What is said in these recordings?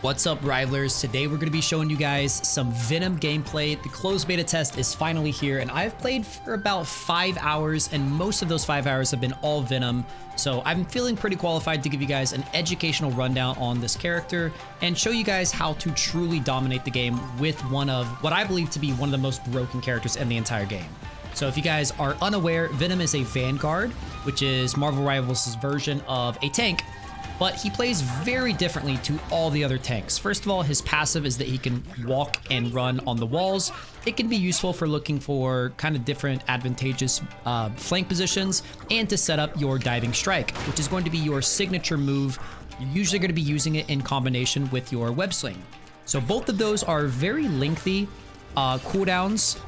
What's up, Rivalers? Today we're going to be showing you guys some Venom gameplay. The closed beta test is finally here, and I've played for about 5 hours, and most of those 5 hours have been all Venom. So I'm feeling pretty qualified to give you guys an educational rundown on this character and show you guys how to truly dominate the game with one of what I believe to be one of the most broken characters in the entire game. So if you guys are unaware, Venom is a Vanguard, which is Marvel Rivals' version of a tank. But he plays very differently to all the other tanks. First of all, his passive is that he can walk and run on the walls. It can be useful for looking for kind of different advantageous flank positions and to set up your diving strike, which is going to be your signature move. You're usually going to be using it in combination with your web sling. So both of those are very lengthy cooldowns.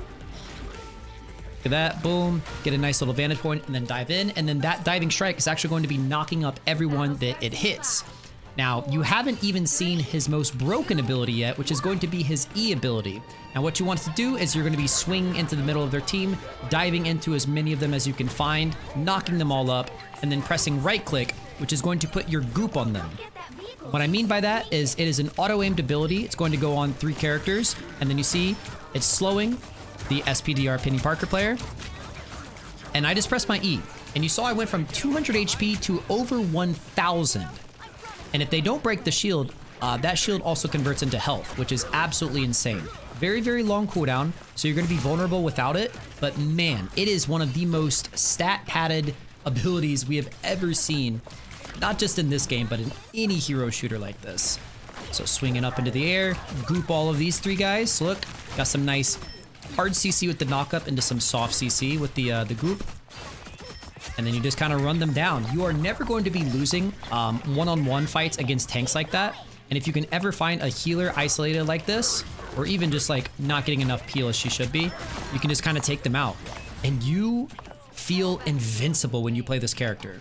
Look at that, boom, get a nice little vantage point and then dive in. And then that diving strike is actually going to be knocking up everyone that it hits. Now, you haven't even seen his most broken ability yet, which is going to be his E ability. Now, what you want to do is you're going to be swinging into the middle of their team, diving into as many of them as you can find, knocking them all up, and then pressing right click, which is going to put your goop on them. What I mean by that is it is an auto-aimed ability. It's going to go on 3 characters, and then you see it's slowing the SPDR Penny Parker player, and I just pressed my E, and you saw I went from 200 HP to over 1,000. And if they don't break the shield, that shield also converts into health, which is absolutely insane. Very, very long cooldown, so you're going to be vulnerable without it, but man, it is one of the most stat-padded abilities we have ever seen, not just in this game, but in any hero shooter like this. So swinging up into the air, goop all of these 3 guys. Look, got some nice hard CC with the knockup into some soft CC with the goop. And then you just kind of run them down. You are never going to be losing one-on-one fights against tanks like that. And if you can ever find a healer isolated like this, or even just like not getting enough peel as she should be, you can just kind of take them out. And you feel invincible when you play this character.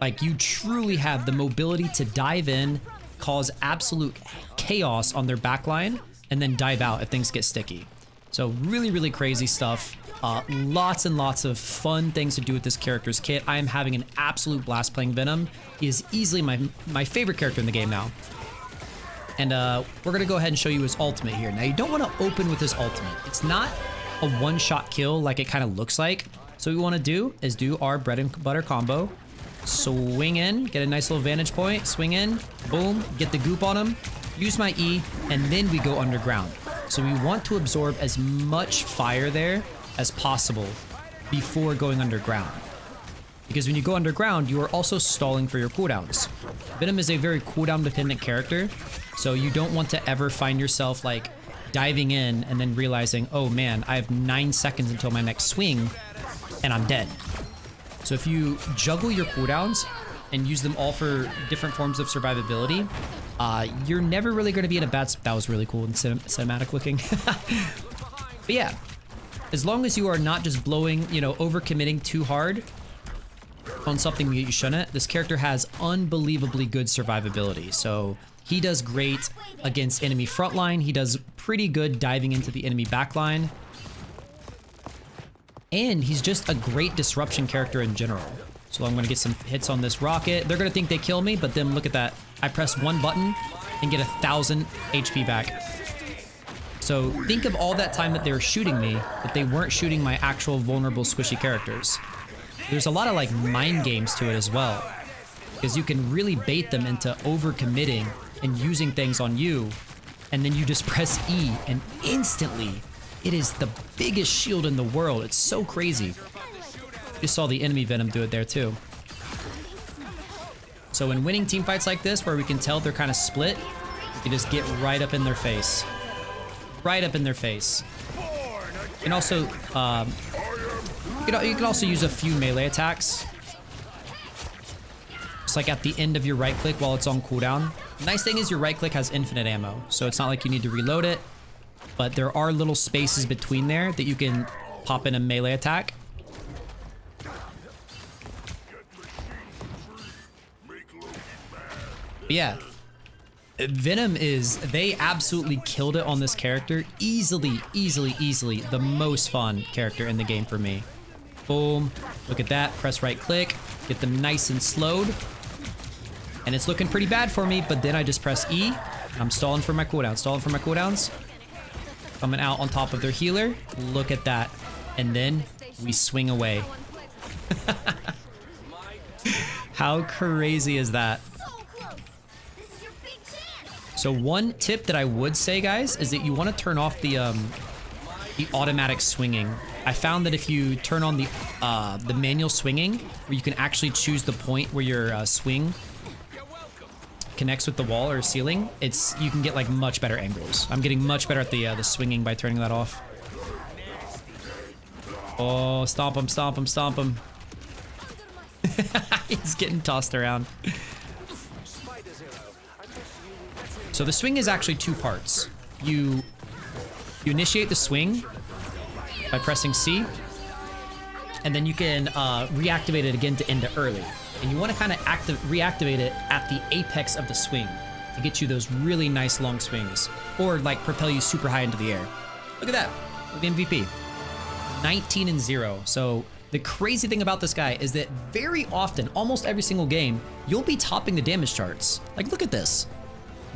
Like, you truly have the mobility to dive in, cause absolute chaos on their backline, and then dive out if things get sticky. So really, really crazy stuff. Lots and lots of fun things to do with this character's kit. I am having an absolute blast playing Venom. He is easily my favorite character in the game now. And we're going to go ahead and show you his ultimate here. Now, you don't want to open with his ultimate. It's not a one-shot kill like it kind of looks like. So what we want to do is do our bread and butter combo. Swing in, get a nice little vantage point, swing in, boom, get the goop on him, use my E, and then we go underground. So we want to absorb as much fire there as possible before going underground. Because when you go underground, you are also stalling for your cooldowns. Venom is a very cooldown dependent character, so you don't want to ever find yourself like diving in and then realizing, oh man, I have 9 seconds until my next swing and I'm dead. So if you juggle your cooldowns and use them all for different forms of survivability, you're never really going to be in a bad spot. That was really cool and cinematic looking. But yeah, as long as you are not just blowing, you know, overcommitting too hard on something that you shouldn't, this character has unbelievably good survivability. So he does great against enemy frontline. He does pretty good diving into the enemy backline. And he's just a great disruption character in general. So I'm going to get some hits on this rocket. They're going to think they kill me, but then look at that. I press one button and get 1,000 HP back. So think of all that time that they were shooting me, that they weren't shooting my actual vulnerable squishy characters. There's a lot of like mind games to it as well, because you can really bait them into overcommitting and using things on you, and then you just press E and instantly it is the biggest shield in the world. It's so crazy. You saw the enemy Venom do it there too. So when winning team fights like this, where we can tell they're kind of split, you can just get right up in their face. Right up in their face. And also, you can also use a few melee attacks. Just like at the end of your right click while it's on cooldown. The nice thing is your right click has infinite ammo, so it's not like you need to reload it. But there are little spaces between there that you can pop in a melee attack. But yeah, Venom is, they absolutely killed it on this character. Easily the most fun character in the game for me. Boom, look at that, press right click, get them nice and slowed. And it's looking pretty bad for me, but then I just press E. And I'm stalling for my cooldowns, stalling for my cooldowns. Coming out on top of their healer. Look at that. And then we swing away. How crazy is that? So one tip that I would say, guys, is that you want to turn off the automatic swinging. I found that if you turn on the manual swinging, where you can actually choose the point where your swing connects with the wall or ceiling, you can get like much better angles. I'm getting much better at the swinging by turning that off. Oh, stomp him, stomp him, stomp him. He's getting tossed around. So the swing is actually two parts. You initiate the swing by pressing C, and then you can reactivate it again to end it early. And you want to kind of reactivate it at the apex of the swing to get you those really nice long swings, or like propel you super high into the air. Look at that, look at MVP. 19-0. So the crazy thing about this guy is that very often, almost every single game, you'll be topping the damage charts. Like, look at this.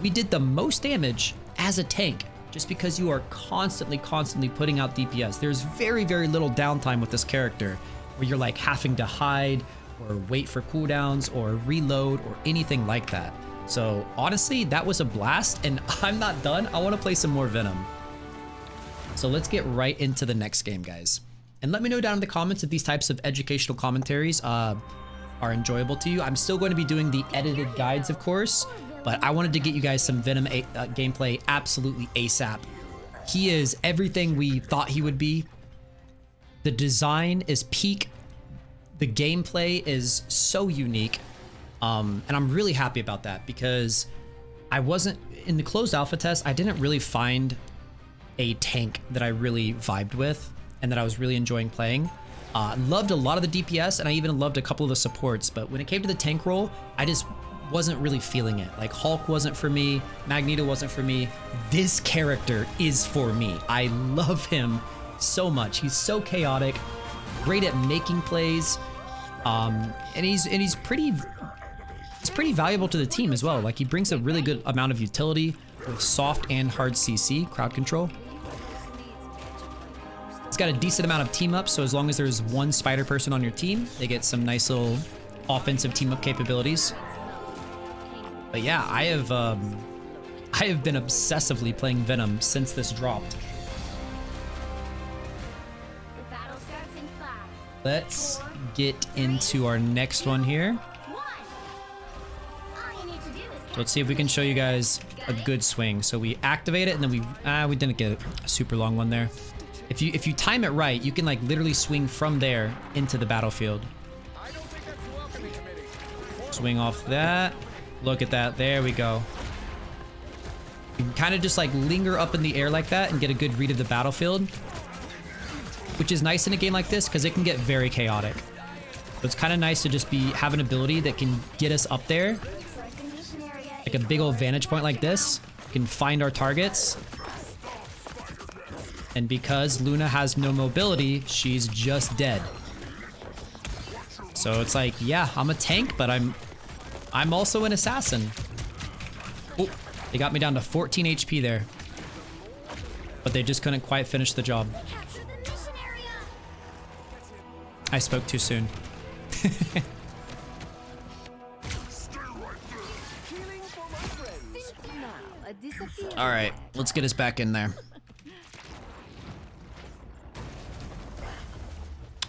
We did the most damage as a tank just because you are constantly putting out DPS. There's very, very little downtime with this character where you're like having to hide or wait for cooldowns or reload or anything like that. So honestly, that was a blast, and I'm not done. I want to play some more Venom. So let's get right into the next game, guys. And let me know down in the comments if these types of educational commentaries are enjoyable to you. I'm still going to be doing the edited guides, of course, but I wanted to get you guys some Venom gameplay absolutely ASAP. He is everything we thought he would be. The design is peak. The gameplay is so unique. And I'm really happy about that because I wasn't, in the closed alpha test, I didn't really find a tank that I really vibed with and that I was really enjoying playing. Loved a lot of the DPS, and I even loved a couple of the supports, but when it came to the tank role, I just wasn't really feeling it. Like Hulk wasn't for me, Magneto wasn't for me. This character is for me. I love him so much. He's so chaotic, great at making plays, and he's pretty valuable to the team as well. Like, he brings a really good amount of utility with soft and hard CC, crowd control. It's got a decent amount of team ups, so as long as there's one spider person on your team, they get some nice little offensive team up capabilities. But yeah, I have been obsessively playing Venom since this dropped. Let's get into our next one here. So let's see if we can show you guys a good swing. So we activate it, and then we didn't get a super long one there. If you time it right, you can like literally swing from there into the battlefield. Swing off that. Look at that. There we go. You can kind of just like linger up in the air like that and get a good read of the battlefield, which is nice in a game like this because it can get very chaotic. So it's kind of nice to just have an ability that can get us up there, like a big old vantage point like this. We can find our targets. And because Luna has no mobility, she's just dead. So it's like, yeah, I'm a tank, but I'm also an assassin. Oh, they got me down to 14 HP there. But they just couldn't quite finish the job. I spoke too soon. All right, let's get us back in there.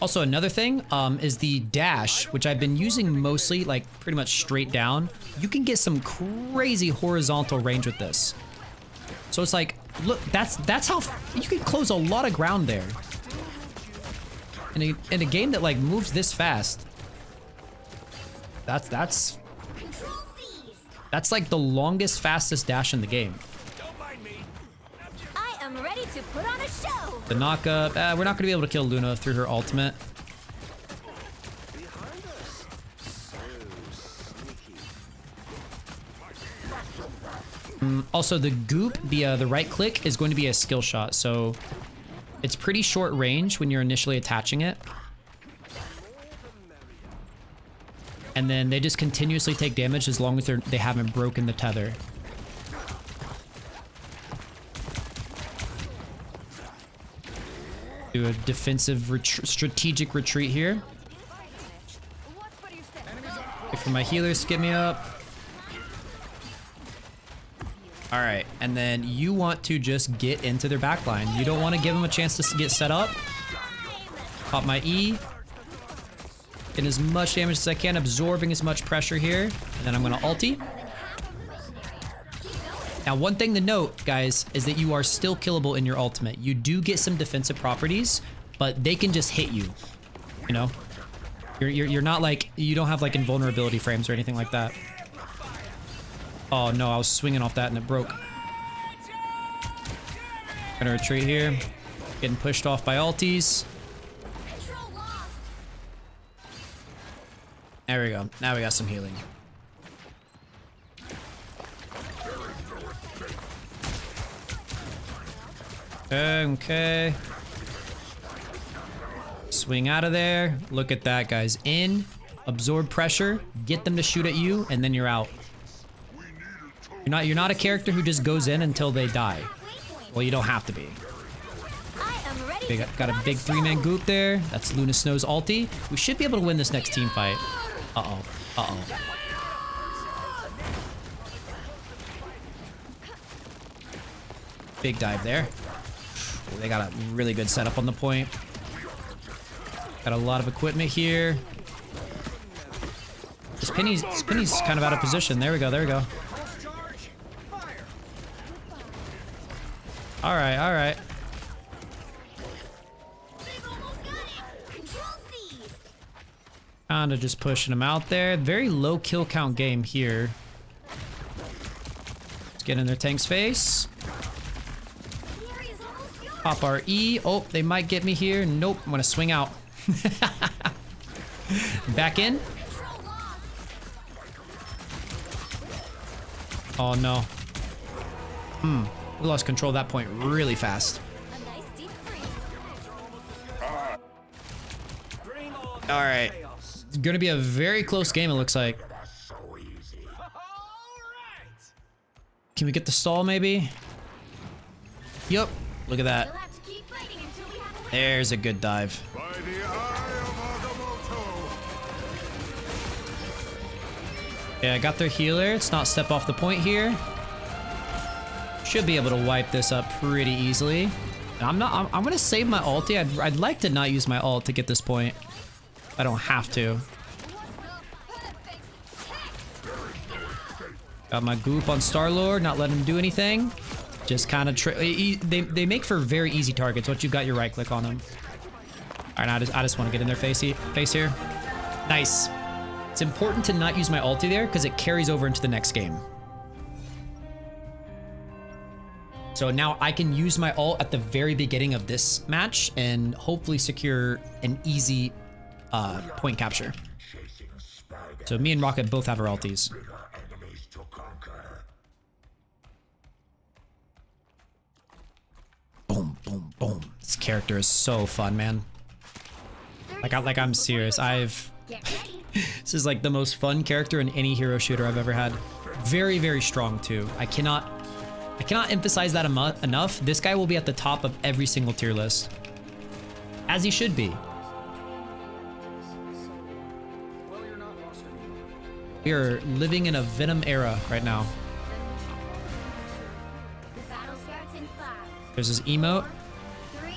Also, another thing is the dash, which I've been using mostly like pretty much straight down. You can get some crazy horizontal range with this. So it's like, look, that's how you can close a lot of ground there. In a game that like moves this fast. That's like the longest, fastest dash in the game. I am ready to put on a show. The knockup, we're not gonna be able to kill Luna through her ultimate. Also, the goop, the right click is going to be a skill shot, so it's pretty short range when you're initially attaching it. And then they just continuously take damage as long as they haven't broken the tether. Do a defensive strategic retreat here. Wait for my healers to get me up. All right, and then you want to just get into their backline. You don't want to give them a chance to get set up. Pop my E. Get as much damage as I can, absorbing as much pressure here. And then I'm gonna ulti. Now, one thing to note, guys, is that you are still killable in your ultimate. You do get some defensive properties, but they can just hit you. You know, you're not like, you don't have like invulnerability frames or anything like that. Oh no, I was swinging off that and it broke. Gonna retreat here. Getting pushed off by ultis. There we go. Now we got some healing. Okay. Swing out of there. Look at that, guys. In, absorb pressure, get them to shoot at you, and then you're out. You're not a character who just goes in until they die. Well, you don't have to be. Okay, got a big 3-man group there. That's Luna Snow's ulti. We should be able to win this next team fight. Uh-oh. Uh-oh. Big dive there. They got a really good setup on the point. Got a lot of equipment here. This Penny's kind of out of position. There we go, there we go. Alright, alright. Kinda just pushing him out there. Very low kill count game here. Let's get in their tank's face. Pop our E. Oh, they might get me here. Nope, I'm gonna swing out. Back in. Oh no. We lost control of that point really fast. Alright. It's gonna be a very close game, it looks like. Can we get the stall maybe? Yup. Look at that. There's a good dive. Yeah, I got their healer. Let's not step off the point here. Should be able to wipe this up pretty easily. I'm gonna save my ulti. I'd like to not use my ult to get this point. I don't have to. Got my goop on Star-Lord, not letting him do anything. Just kind of they make for very easy targets once you've got your right click on them. All right, I just want to get in their face here. Nice. It's important to not use my ulti there because it carries over into the next game. So now I can use my ult at the very beginning of this match and hopefully secure an easy point capture. So me and Rocket both have our ultis. Boom, boom, boom. This character is so fun, man. Like I'm serious. This is like the most fun character in any hero shooter I've ever had. Very, very strong too. I cannot emphasize that enough. This guy will be at the top of every single tier list. As he should be. We are living in a Venom era right now. There's his emote. 3,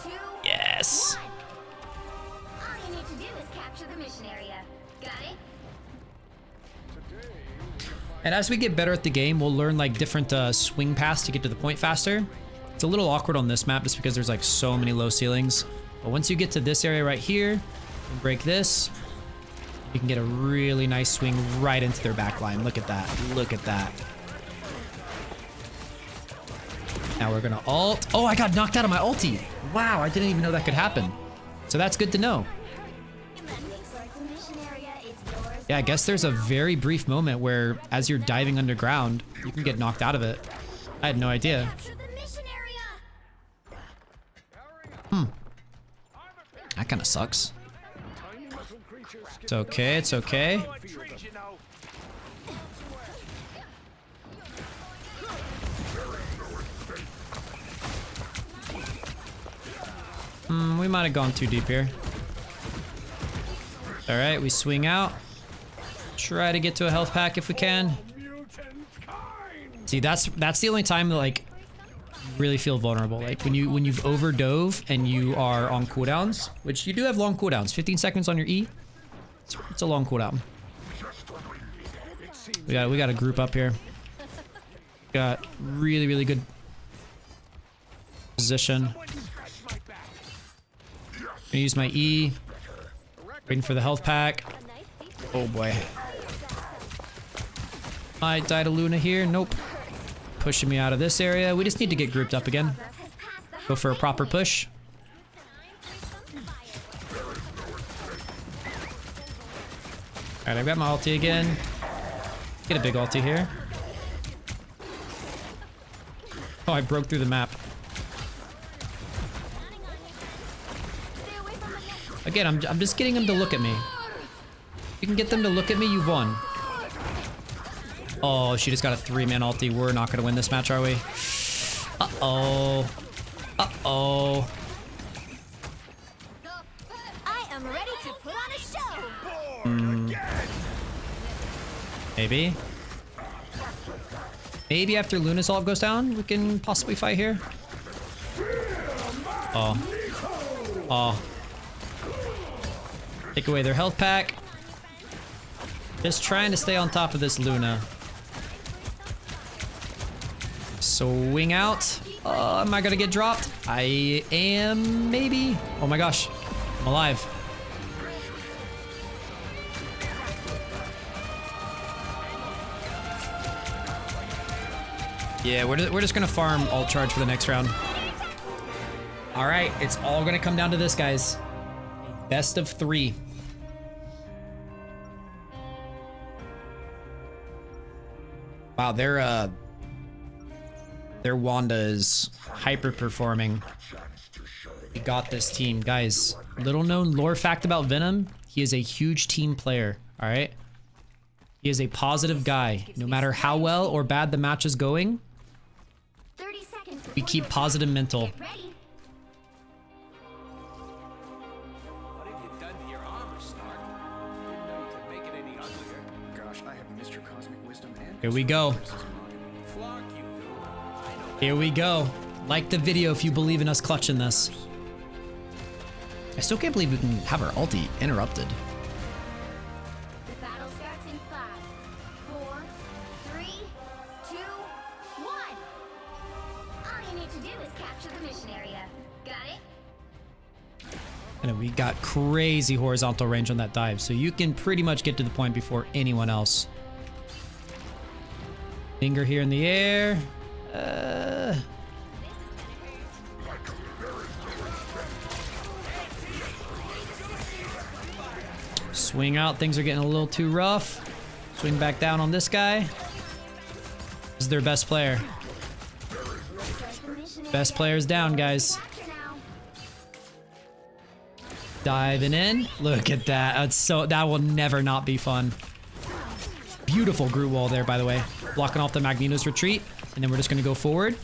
2, yes. 1. All you need to do is capture the mission area. Got it? And as we get better at the game, we'll learn like different swing paths to get to the point faster. It's a little awkward on this map just because there's like so many low ceilings. But once you get to this area right here, and break this, you can get a really nice swing right into their backline. Look at that. Look at that. Now we're gonna ult. Oh, I got knocked out of my ulti. Wow, I didn't even know that could happen. So that's good to know. Yeah, I guess there's a very brief moment where as you're diving underground, you can get knocked out of it. I had no idea. That kind of sucks. It's okay, it's okay. We might have gone too deep here. Alright, we swing out. Try to get to a health pack if we can. See, that's the only time that, like, you really feel vulnerable. Like when you've overdove and you are on cooldowns, which you do have long cooldowns, 15 seconds on your E. It's a long cooldown. We got to group up here. Got really good position. Gonna use my E. Waiting for the health pack. Oh boy. I died a Luna here. Nope. Pushing me out of this area. We just need to get grouped up again. Go for a proper push. Alright, I've got my ulti again. Get a big ulti here. Oh, I broke through the map. Again, I'm just getting them to look at me. If you can get them to look at me, you've won. Oh, she just got a 3-man ulti. We're not gonna win this match, are we? Uh-oh. Uh-oh. I am ready to put on a show. Maybe. Maybe after Luna's ult goes down, we can possibly fight here. Oh. Oh. Take away their health pack. Just trying to stay on top of this Luna. Swing out. Am I gonna get dropped? I am, maybe. Oh my gosh. I'm alive. Yeah, we're just gonna farm ult charge for the next round. All right, it's all gonna come down to this, guys. Best of 3. Wow, their Wanda is hyper performing. We got this team, guys. Little known lore fact about Venom: he is a huge team player. All right, he is a positive guy. No matter how well or bad the match is going, 30 seconds. we keep positive mental. Get ready. What have you done to your armor, Stark? Didn't know you could make it any uglier. Gosh, I have Mr. Cosmic Wisdom and Here we go. Flog you. I know. Here we go. Like the video if you believe in us clutching this. I still can't believe we can have our ulti interrupted. The battle starts in 5, 4, 3, 2, 1. All you need to do is capture the mission area. Got it? And we got crazy horizontal range on that dive, so you can pretty much get to the point before anyone else. Finger here in the air. Swing out. Things are getting a little too rough. Swing back down on this guy. This is their best player. Best player's down, guys. Capture now. Diving in. Look at that. That will never not be fun. Beautiful Groot wall there, by the way. Blocking off the Magneto's retreat. And then we're just going to go forward.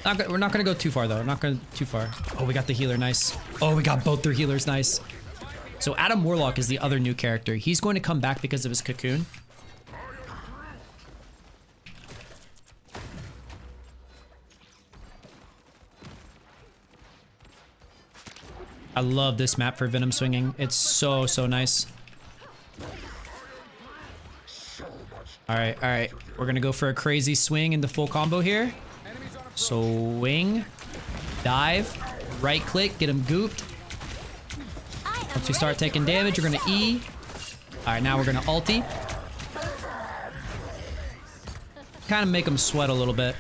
We're not going to go too far, though. We're not going too far. Oh, we got the healer. Nice. Oh, we got both their healers. Nice. So Adam Warlock is the other new character. He's going to come back because of his cocoon. I love this map for Venom swinging. It's so nice. All right. We're going to go for a crazy swing in the full combo here. Swing, dive, right click, get him gooped. Once you start taking damage, you're gonna E. All right, now we're gonna ulti. Kind of make him sweat a little bit.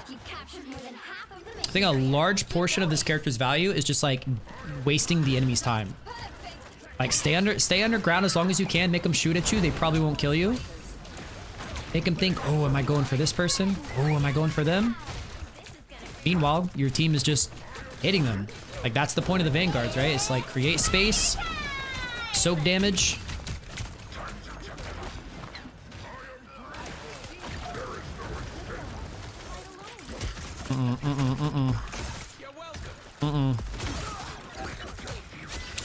You captured more than half of the I mission. think a large portion of this character's value is just like wasting the enemy's time. Like stay underground as long as you can. Make them shoot at you. They probably won't kill you. Make them think, oh, am I going for this person? Oh, am I going for them? Meanwhile, your team is just hitting them. Like, that's the point of the Vanguards, right? It's like create space, soak damage.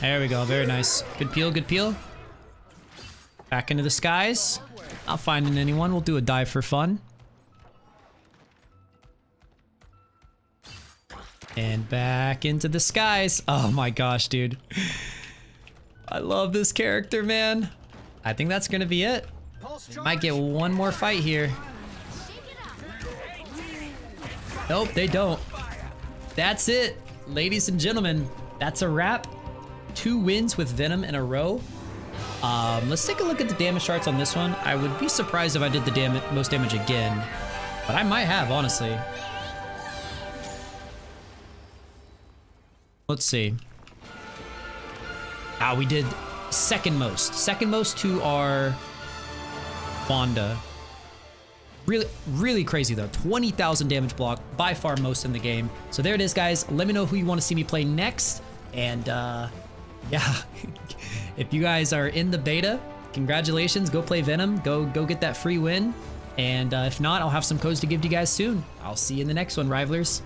There we go, very nice. Good peel, good peel. Back into the skies. Not finding anyone, we'll do a dive for fun. And back into the skies. Oh my gosh, dude. I love this character, man. I think that's gonna be it. Might get one more fight here. Nope, they don't. That's it, ladies and gentlemen. That's a wrap. 2 wins with Venom in a row. Let's take a look at the damage charts on this one. I would be surprised if I did the most damage again, but I might have, honestly. Let's see. We did second most to our Wanda. Really crazy though. 20,000 damage block, by far most in the game. So there it is, guys. Let me know who you want to see me play next. And yeah, if you guys are in the beta, congratulations. Go play Venom. Go get that free win. And if not, I'll have some codes to give to you guys soon. I'll see you in the next one, Rivalers.